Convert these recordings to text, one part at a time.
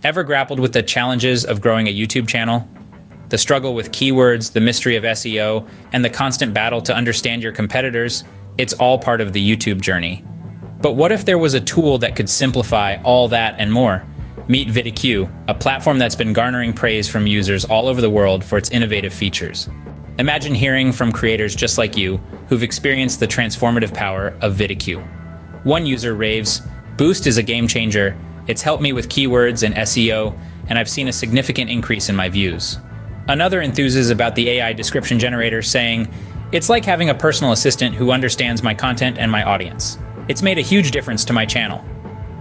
Ever grappled with the challenges of growing a YouTube channel? The struggle with keywords, the mystery of SEO, and the constant battle to understand your competitors? It's all part of the YouTube journey. But what if there was a tool that could simplify all that and more? Meet Vid IQ, a platform that's been garnering praise from users all over the world for its innovative features. Imagine hearing from creators just like you, who've experienced the transformative power of Vid IQ. One user raves, "Boost is a game changer. It's helped me with keywords and SEO, and I've seen a significant increase in my views." Another enthuses about the AI description generator, saying, "It's like having a personal assistant who understands my content and my audience. It's made a huge difference to my channel."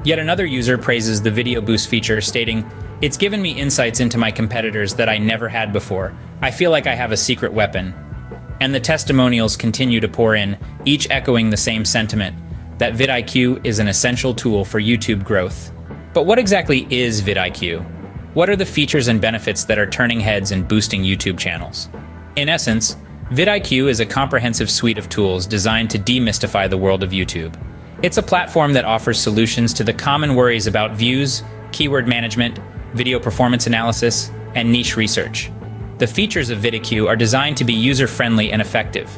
Yet another user praises the Video Boost feature, stating, "It's given me insights into my competitors that I never had before. I feel like I have a secret weapon." And the testimonials continue to pour in, each echoing the same sentiment, that vidIQ is an essential tool for YouTube growth. But what exactly is vidIQ? What are the features and benefits that are turning heads and boosting YouTube channels? In essence, vidIQ is a comprehensive suite of tools designed to demystify the world of YouTube. It's a platform that offers solutions to the common worries about views, keyword management, video performance analysis, and niche research. The features of vidIQ are designed to be user-friendly and effective.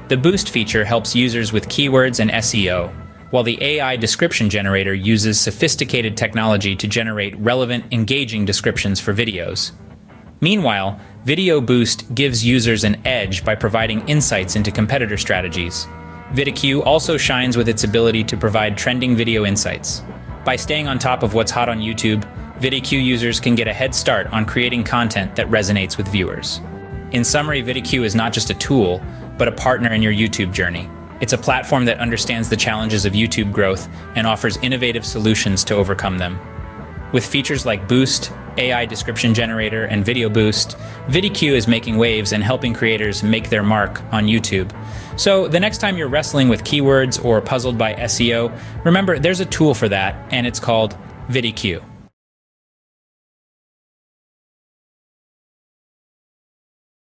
The Boost feature helps users with keywords and SEO, while the AI description generator uses sophisticated technology to generate relevant, engaging descriptions for videos. Meanwhile, Video Boost gives users an edge by providing insights into competitor strategies. vidIQ also shines with its ability to provide trending video insights. By staying on top of what's hot on YouTube, vidIQ users can get a head start on creating content that resonates with viewers. In summary, vidIQ is not just a tool, but a partner in your YouTube journey. It's a platform that understands the challenges of YouTube growth and offers innovative solutions to overcome them. With features like Boost, AI description generator, and Video Boost, vidIQ is making waves and helping creators make their mark on YouTube. So the next time you're wrestling with keywords or puzzled by SEO, remember there's a tool for that, and it's called vidIQ.